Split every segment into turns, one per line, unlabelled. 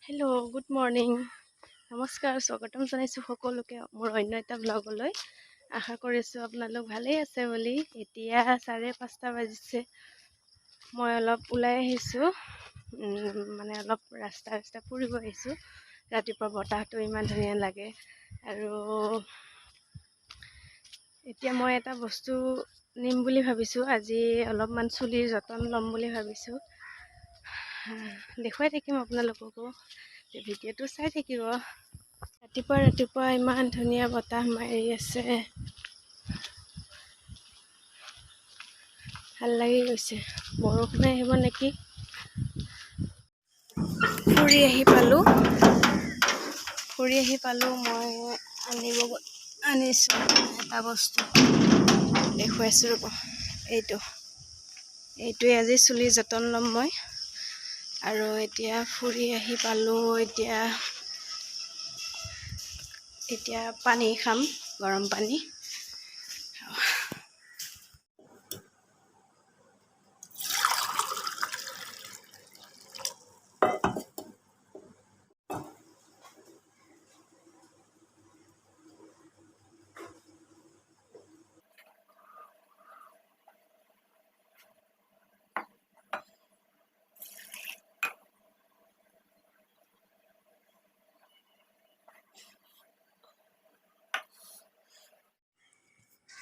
Hello' good morning নমস্কাৰ স্বাগতম জনাইছোঁ সকলোকে মোৰ অন্য এটা ব্লগলৈ আশা কৰিছোঁ আপোনালোক ভালেই আছে বুলি এতিয়া 5:30 বাজিছে মই অলপ ওলাই আহিছোঁ মানে অলপ ৰাস্তা ফুৰিব আহিছোঁ ৰাতিপুৱা বতাহটো ইমান ধুনীয়া লাগে আৰু এতিয়া মই এটা বস্তু নিম বুলি ভাবিছোঁ আজি অলপমান চুলিৰ যতন ল'ম বুলি ভাবিছোঁ দেখুৱাই থাকিম আপোনালোককো ভিডিঅ'টো চাই থাকিব ৰাতিপুৱা ইমান ধুনীয়া বতাহ মাৰি আছে ভাল লাগি গৈছে বৰষুণ আহিব নেকি ফুৰি আহি পালোঁ মই আনিছোঁ এটা বস্তু দেখুৱাইছোঁ ৰ'ব এইটোৱে আজি চুলিৰ যতন ল'ম মই আৰু এতিয়া ফুৰি আহি পালোঁ এতিয়া পানী খাম গৰম পানী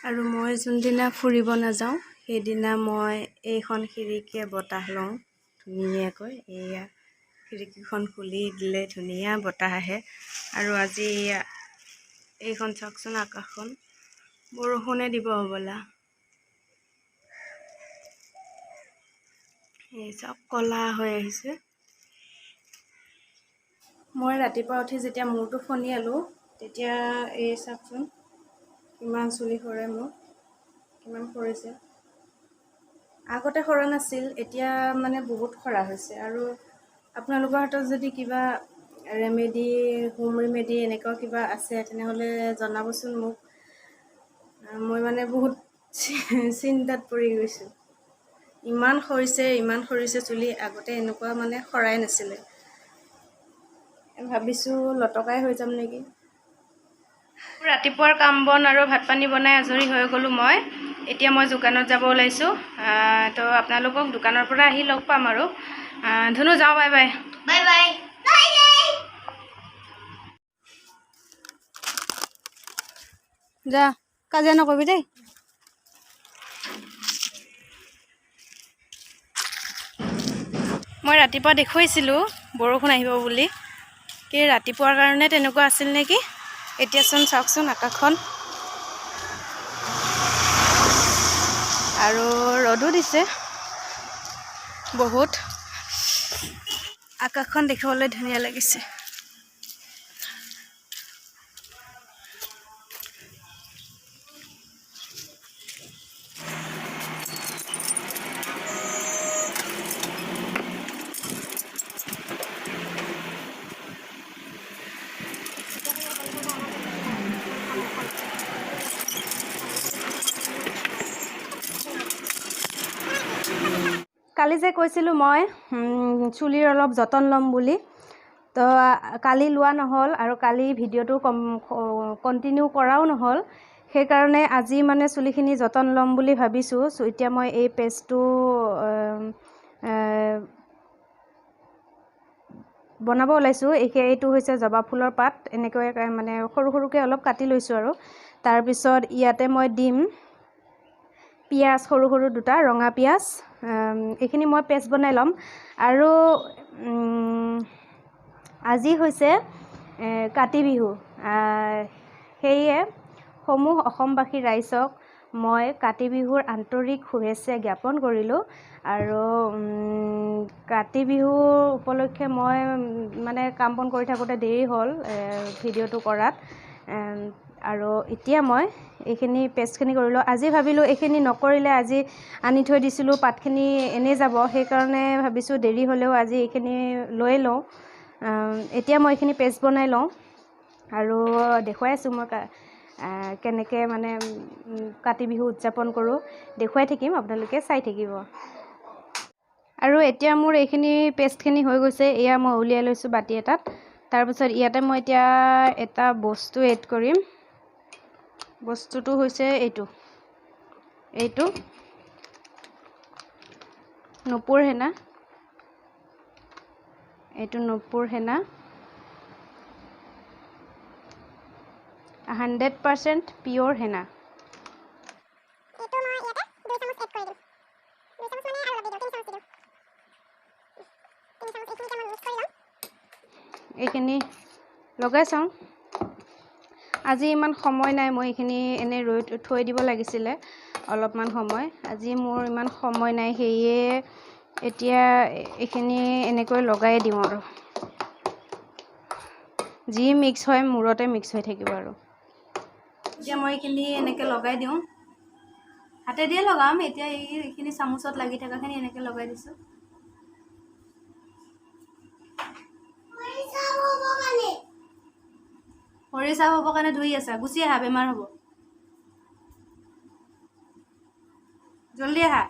আৰু মই যোনদিনা ফুৰিব নাযাওঁ সেইদিনা মই এইখন খিৰিকীয়ে বতাহ লওঁ ধুনীয়াকৈ এয়া খিৰিকীখন খুলি দিলে ধুনীয়া বতাহ আহে আৰু আজি এইখন চাওকচোন আকাশখন বৰষুণে দিব হ'বলা এই চাওক ক'লা হৈ আহিছে মই ৰাতিপুৱা উঠি যেতিয়া মূৰটো ফণিয়ালোঁ তেতিয়া এই চাওকচোন কিমান চুলি সৰে মোৰ কিমান সৰিছে আগতে সৰা নাছিল এতিয়া মানে বহুত সৰা হৈছে আৰু আপোনালোকৰ হাতত যদি কিবা হোম ৰেমেডি এনেকুৱা কিবা আছে তেনেহ'লে জনাবচোন মোক মই মানে বহুত চিন্তাত পৰি গৈছোঁ ইমান সৰিছে চুলি আগতে এনেকুৱা মানে সৰাই নাছিলে ভাবিছোঁ লটকাই হৈ যাম নেকি ৰাতিপুৱাৰ কাম বন আৰু ভাত পানী বনাই আজৰি হৈ গ'লোঁ মই এতিয়া মই দোকানত যাব ওলাইছোঁ তো আপোনালোকক দোকানৰ পৰা আহি লগ পাম আৰু ধুনু যাওঁ বাই বাই বাই বাই যা কাজিয়া নকৰিবি দেই মই ৰাতিপুৱা দেখুৱাইছিলোঁ বৰষুণ আহিব বুলি কি ৰাতিপুৱাৰ কাৰণে তেনেকুৱা আছিল নেকি এতিয়াচোন চাওকচোন আকাশখন আৰু ৰ'দো দিছে বহুত আকাশখন দেখিবলৈ ধুনীয়া লাগিছে কালি যে কৈছিলোঁ মই চুলিৰ অলপ যতন ল'ম বুলি তো কালি লোৱা নহ'ল আৰু কালি ভিডিঅ'টো কণ্টিনিউ কৰাও নহ'ল সেইকাৰণে আজি মানে চুলিখিনি যতন ল'ম বুলি ভাবিছোঁ এতিয়া মই এই পেষ্টটো বনাব ওলাইছোঁ এইটো হৈছে জবা ফুলৰ পাত এনেকৈ মানে সৰু সৰুকৈ অলপ কাটি লৈছোঁ আৰু তাৰপিছত ইয়াতে মই দিম পিঁয়াজ সৰু সৰু দুটা ৰঙা পিঁয়াজ এইখিনি মই পেষ্ট বনাই ল'ম আৰু আজি হৈছে কাতি বিহু সেয়ে সমূহ অসমবাসী ৰাইজক মই কাতি বিহুৰ আন্তৰিক শুভেচ্ছা জ্ঞাপন কৰিলোঁ আৰু কাতি বিহু উপলক্ষে মই মানে কাম বন কৰি থাকোঁতে দেৰি হ'ল ভিডিঅ'টো কৰাত আৰু এতিয়া মই এইখিনি পেষ্টখিনি কৰিলোঁ আজি ভাবিলোঁ এইখিনি নকৰিলে আজি আনি থৈ দিছিলোঁ পাতখিনি এনেই যাব সেইকাৰণে ভাবিছোঁ দেৰি হ'লেও আজি এইখিনি লৈ লওঁ এতিয়া মই এইখিনি পেষ্ট বনাই লওঁ আৰু দেখুৱাই আছোঁ মই কেনেকৈ মানে কাতি বিহু উদযাপন কৰোঁ দেখুৱাই থাকিম আপোনালোকে চাই থাকিব আৰু এতিয়া মোৰ এইখিনি পেষ্টখিনি হৈ গৈছে। এয়া মই উলিয়াই লৈছোঁ বাতি এটাত। তাৰপিছত ইয়াতে মই এতিয়া এটা বস্তু এড কৰিম। বস্তুটো হৈছে এইটো নুপুৰ হেনা। এইটো নুপুৰ হেনা 100% পিয়ৰ হেনা। এইখিনি লগাই চাওঁ। আজি ইমান সময় নাই, মই এইখিনি এনে থৈ দিব লাগিছিলে অলপমান সময়। আজি মোৰ ইমান সময় নাই, সেয়ে এতিয়া এইখিনি এনেকৈ লগাই দিওঁ আৰু যি মিক্স হয় মূৰতে মিক্স হৈ থাকিব। আৰু এতিয়া মই এইখিনি এনেকৈ লগাই দিওঁ, হাতে দিয়ে লগাম। এতিয়া এইখিনি চামুচত লাগি থকাখিনি এনেকৈ লগাই দিছোঁ। ভৰি চাফ হ'বৰ কাৰণে ধুই আছা, গুচি আহা, বেমাৰ হ'ব। জল্দি আহা,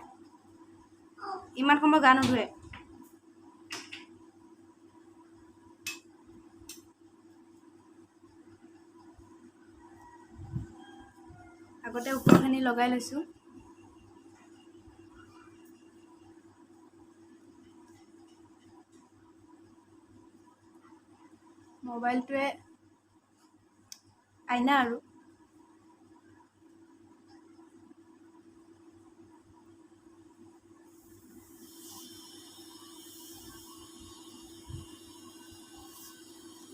ইমান সময় গা নুধুৱে। আগতে ওপৰখিনি লগাই লৈছোঁ। মোবাইলটোৱে আইনা আৰু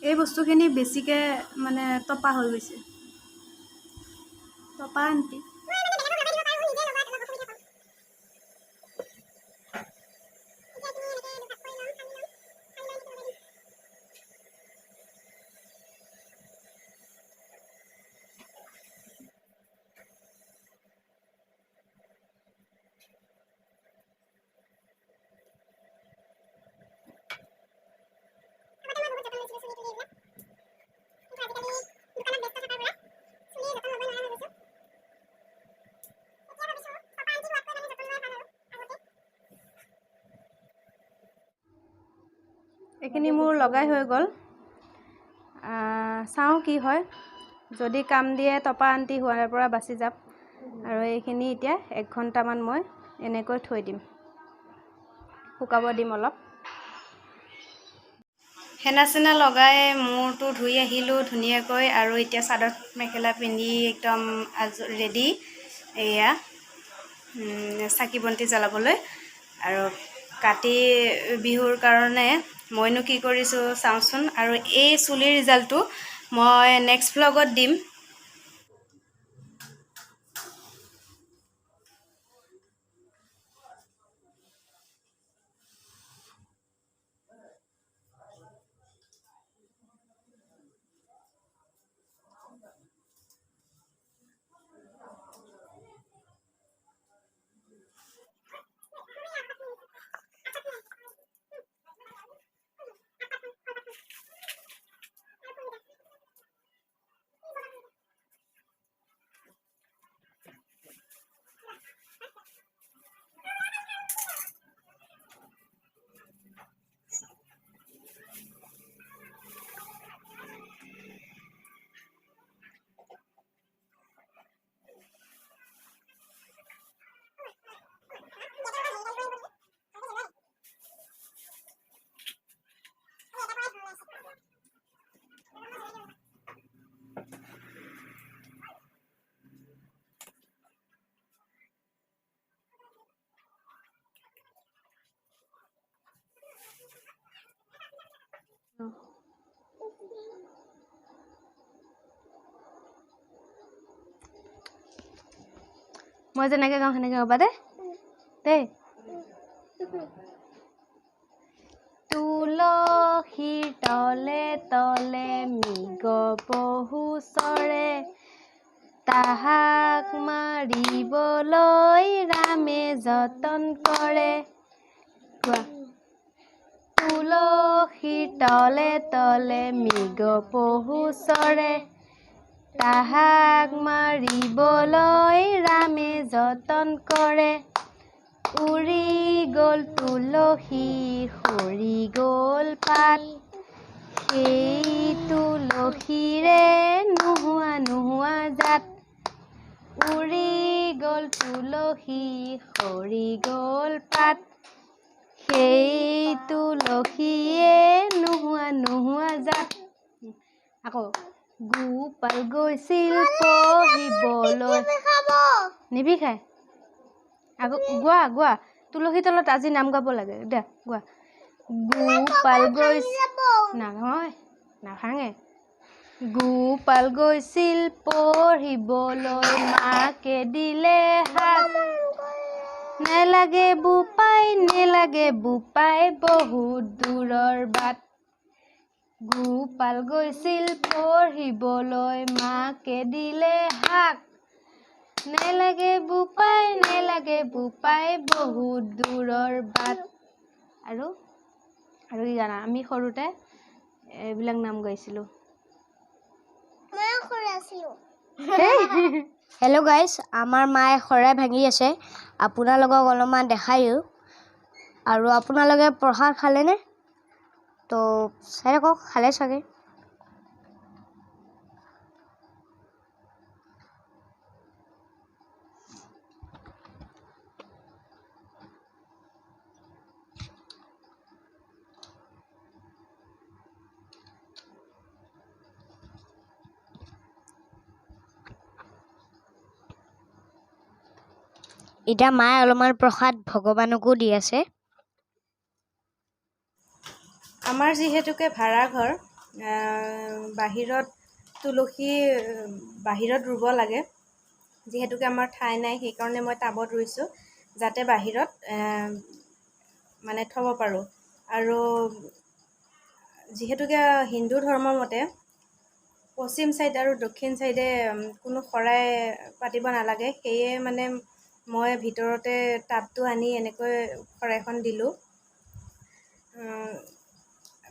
এই বস্তুখিনি বেছিকৈ মানে টপা হৈ গৈছে। টপা আণ্টি এইখিনি মোৰ লগাই হৈ গ'ল। চাওঁ কি হয়, যদি কাম দিয়ে টপা আণ্টি হোৱাৰ পৰা বাচি যাম। আৰু এইখিনি এতিয়া 1 ঘণ্টামান মই এনেকৈ থৈ দিম, শুকাব দিম অলপ। হেনা চেনা লগাই মূৰটো ধুই আহিলোঁ ধুনীয়াকৈ। আৰু এতিয়া চাদৰ মেখেলা পিন্ধি একদম ৰেডি এয়া চাকি বন্তি জ্বলাবলৈ। আৰু কাতি বিহুৰ কাৰণে মইনো কি কৰিছোঁ চাওঁচোন। আৰু এই চুলিৰ ৰিজাল্টটো মই নেক্সট ভ্লগত দিম। মই যেনেকৈ গাওঁ সেনেকৈ গাবা দেই। তুলসীৰ তলে তলে মৃগ পহু চৰে, তাহাক মাৰিবলৈ ৰামে যতন কৰে। তুলসীৰ তলে তলে মৃগ পহু চৰে, তাহাক মাৰিবলৈ ৰামে যতন কৰে। উৰি গ'ল তুলসী সৰি গ'ল পাত সেই তুলসীৰে নোহোৱা নোহোৱা জাত উৰি গ'ল তুলসী সৰি গ'ল পাত সেই তুলসীয়ে নোহোৱা নোহোৱা জাত আকৌ গোপাল গৈছিল পঢ়িবলৈ নিবিষাই আকৌ গোৱা গোৱা তুলসী তলত আজি নাম গাব লাগে দে গোৱা গোপাল গৈছিল নহয় নাভাঙে গোপাল গৈছিল পঢ়িবলৈ মাকে দিলে হাত নেলাগে বোপাই বহুত দূৰৰ বাট গোপাল গৈছিল পঢ়িবলৈ মাকে দিলে হাক নেলাগে বোপাই বহুত দূৰৰ বাট আৰু কি জানা আমি সৰুতে এইবিলাক নাম গাইছিলোঁ
হেল্ল' গাইজ আমাৰ মায়ে শৰাই ভাঙি আছে আপোনালোকক অলপমান দেখায়ো আৰু আপোনালোকে প্ৰসাদ খালেনে তো চাই থাকক খালে চাগে এতিয়া মায়ে অলপমান প্ৰসাদ ভগৱানকো দি আছে
আমাৰ যিহেতুকে ভাড়াঘৰ বাহিৰত তুলসী বাহিৰত ৰুব লাগে যিহেতুকে আমাৰ ঠাই নাই সেইকাৰণে মই টাবত ৰুইছোঁ যাতে বাহিৰত মানে থ'ব পাৰোঁ আৰু যিহেতুকে হিন্দু ধৰ্মৰ মতে পশ্চিম ছাইড আৰু দক্ষিণ ছাইডে কোনো শৰাই পাতিব নালাগে সেয়ে মানে মই ভিতৰতে টাবটো আনি এনেকৈ শৰাইখন দিলোঁ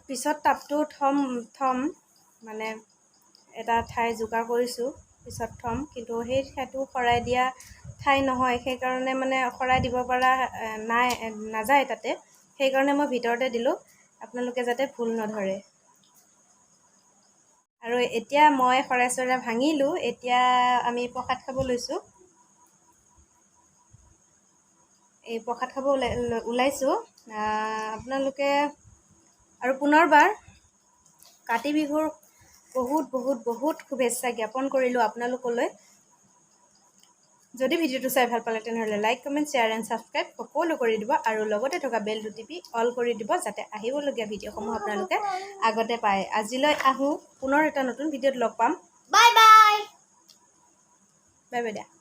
পিছত টাবটো থ'ম মানে এটা ঠাই যোগাৰ কৰিছোঁ পিছত থ'ম কিন্তু সেইটো শৰাই দিয়া ঠাই নহয় সেইকাৰণে মানে শৰাই দিব পৰা নাযায় তাতে সেইকাৰণে মই ভিতৰতে দিলোঁ আপোনালোকে যাতে ভুল নধৰে আৰু এতিয়া মই শৰাই চৰাই ভাঙিলোঁ এতিয়া আমি প্ৰসাদ খাব লৈছোঁ এই প্ৰসাদ খাব ওলাইছোঁ আপোনালোকে আৰু পুনৰবাৰ কাতি বিহুৰ বহুত শুভেচ্ছা জ্ঞাপন কৰিলোঁ আপোনালোকলৈ যদি ভিডিঅ'টো চাই ভাল পালে তেনেহ'লে like comment share and subscribe সকলো কৰি দিব আৰু লগতে থকা বেলটো টিপি অল কৰি দিব যাতে আহিবলগীয়া ভিডিঅ'সমূহ আপোনালোকে আগতে পায় আজিলৈ আহোঁ পুনৰ এটা নতুন ভিডিঅ'ত লগ পাম বাই বাই দিয়া